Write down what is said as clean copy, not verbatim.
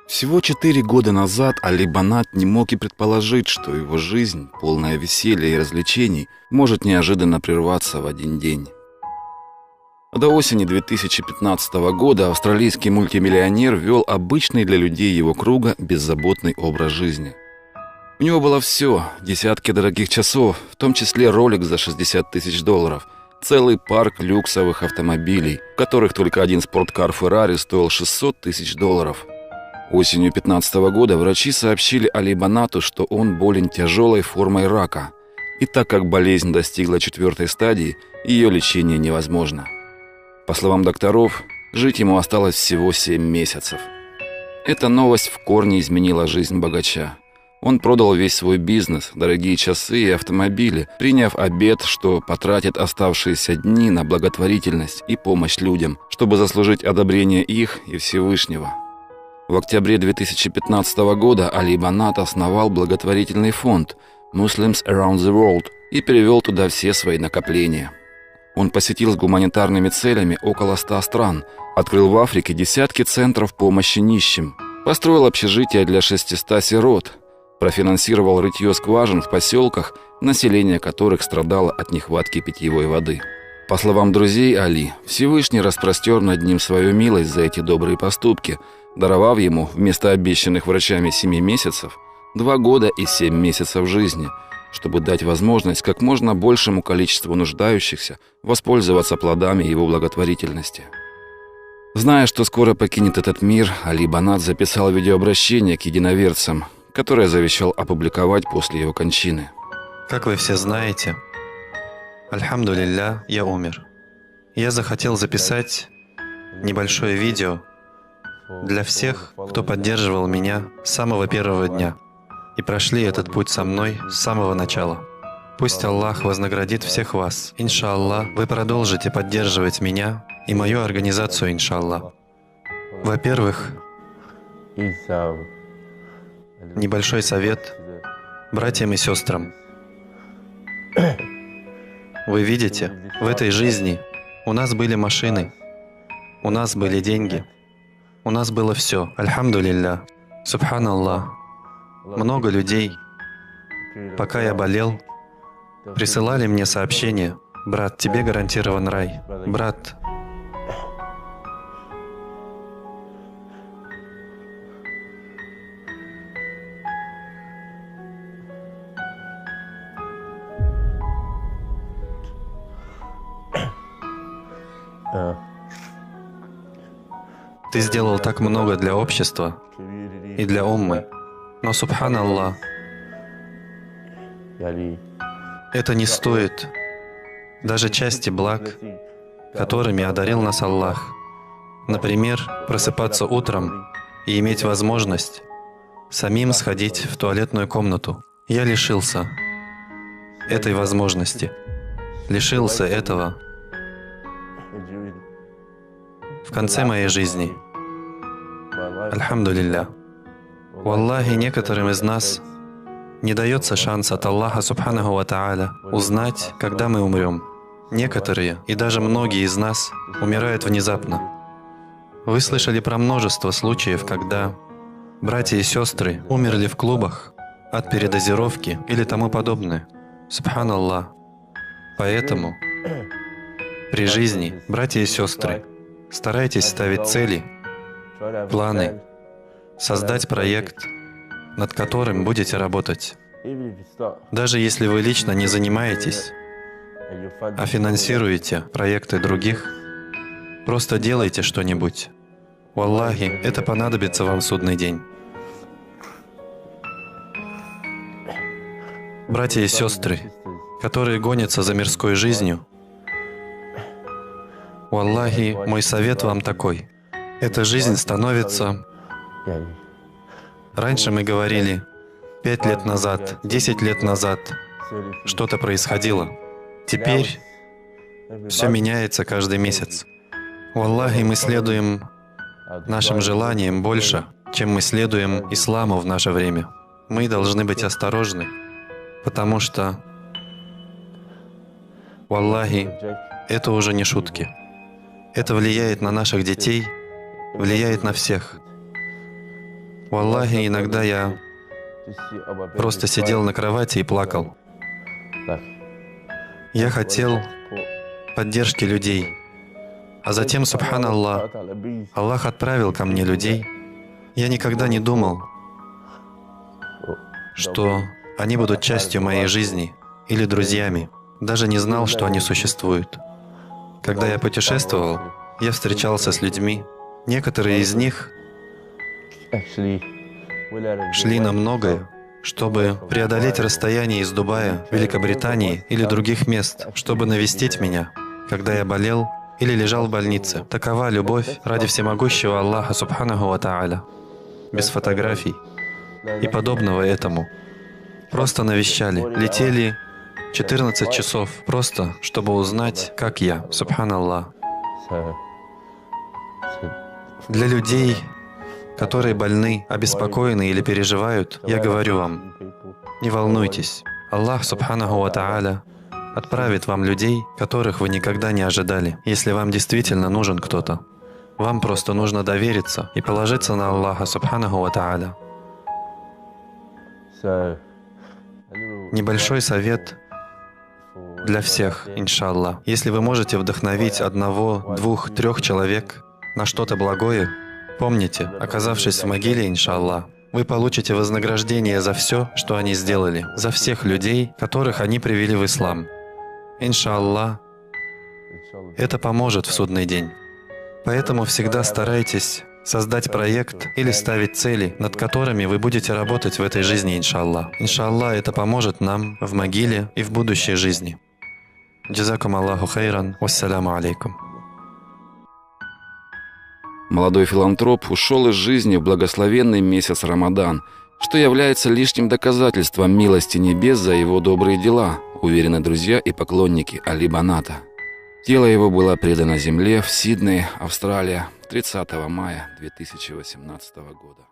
Всего 4 года назад Али Банат не мог и предположить, что его жизнь, полная веселья и развлечений, может неожиданно прерваться в один день. До осени 2015 года австралийский мультимиллионер вел обычный для людей его круга беззаботный образ жизни. У него было все: десятки дорогих часов, в том числе Rolex за $60 тысяч, целый парк люксовых автомобилей, в которых только один спорткар Ferrari стоил $600 тысяч. Осенью 2015 года врачи сообщили Али Банату, что он болен тяжелой формой рака, и так как болезнь достигла 4-й стадии, ее лечение невозможно. По словам докторов, жить ему осталось всего 7 месяцев. Эта новость в корне изменила жизнь богача. Он продал весь свой бизнес, дорогие часы и автомобили, приняв обет, что потратит оставшиеся дни на благотворительность и помощь людям, чтобы заслужить одобрение их и Всевышнего. В октябре 2015 года Али Банат основал благотворительный фонд Muslims Around the World и перевел туда все свои накопления. Он посетил с гуманитарными целями около 100 стран, открыл в Африке десятки центров помощи нищим, построил общежития для 600 сирот, профинансировал рытье скважин в поселках, население которых страдало от нехватки питьевой воды. По словам друзей Али, Всевышний распростер над ним свою милость за эти добрые поступки, даровав ему вместо обещанных врачами 7 месяцев 2 года и 7 месяцев жизни, чтобы дать возможность как можно большему количеству нуждающихся воспользоваться плодами его благотворительности. Зная, что скоро покинет этот мир, Али Банат записал видеообращение к единоверцам, которое завещал опубликовать после его кончины. Как вы все знаете, альхамдулилля, я умер. Я захотел записать небольшое видео для всех, кто поддерживал меня с самого первого дня и прошли этот путь со мной с самого начала. Пусть Аллах вознаградит всех вас. Иншаллах, вы продолжите поддерживать меня и мою организацию, иншаллах. Во-первых, небольшой совет братьям и сестрам. Вы видите, в этой жизни у нас были машины, у нас были деньги, у нас было все. Альхамдулилля, субханаллах. Много людей, пока я болел, присылали мне сообщения: «Брат, тебе гарантирован рай. Брат, ты сделал так много для общества и для уммы, но, субханаллах, это не стоит даже части благ, которыми одарил нас Аллах. Например, просыпаться утром и иметь возможность самим сходить в туалетную комнату. Я лишился этой возможности, лишился этого в конце моей жизни. Альхамдулилля. Валлахи, некоторым из нас не дается шанс от Аллаха Субханаху ва Тааля узнать, когда мы умрем. Некоторые, и даже многие из нас, умирают внезапно. Вы слышали про множество случаев, когда братья и сестры умерли в клубах от передозировки или тому подобное. Субханаллах. Поэтому при жизни, братья и сестры, старайтесь ставить цели, планы, создать проект, над которым будете работать. Даже если вы лично не занимаетесь, а финансируете проекты других, просто делайте что-нибудь. Валлахи, это понадобится вам в судный день. Братья и сестры, которые гонятся за мирской жизнью, валлахи, мой совет вам такой. Эта жизнь становится... Раньше мы говорили, 5 лет назад, 10 лет назад что-то происходило. Теперь все меняется каждый месяц. Валлахи, мы следуем нашим желаниям больше, чем мы следуем исламу в наше время. Мы должны быть осторожны, потому что, валлахи, это уже не шутки. Это влияет на наших детей, влияет на всех. Валлахи, иногда я просто сидел на кровати и плакал. Я хотел поддержки людей. А затем, субханаллах, Аллах отправил ко мне людей. Я никогда не думал, что они будут частью моей жизни или друзьями. Даже не знал, что они существуют. Когда я путешествовал, я встречался с людьми. Некоторые из них шли на многое, чтобы преодолеть расстояние из Дубая, Великобритании или других мест, чтобы навестить меня, когда я болел или лежал в больнице. Такова любовь ради всемогущего Аллаха Субханаху ва Тааля, без фотографий и подобного этому. Просто навещали, летели 14 часов, просто чтобы узнать, как я, Субханаллах. Для людей, которые больны, обеспокоены или переживают, я говорю вам, не волнуйтесь. Аллах Субханаху ва Тааля отправит вам людей, которых вы никогда не ожидали, если вам действительно нужен кто-то. Вам просто нужно довериться и положиться на Аллаха Субханаху ва Тааля. Небольшой совет для всех, иншаллах. Если вы можете вдохновить одного, двух, трех человек на что-то благое, помните, оказавшись в могиле, иншаллах, вы получите вознаграждение за все, что они сделали, за всех людей, которых они привели в ислам. Иншаллах, это поможет в судный день. Поэтому всегда старайтесь создать проект или ставить цели, над которыми вы будете работать в этой жизни, иншаллах. Иншаллах, это поможет нам в могиле и в будущей жизни. Джазакум Аллаху хайран. Вассаляму алейкум. Молодой филантроп ушел из жизни в благословенный месяц Рамадан, что является лишним доказательством милости небес за его добрые дела, уверены друзья и поклонники Али Баната. Тело его было предано земле в Сиднее, Австралия, 30 мая 2018 года.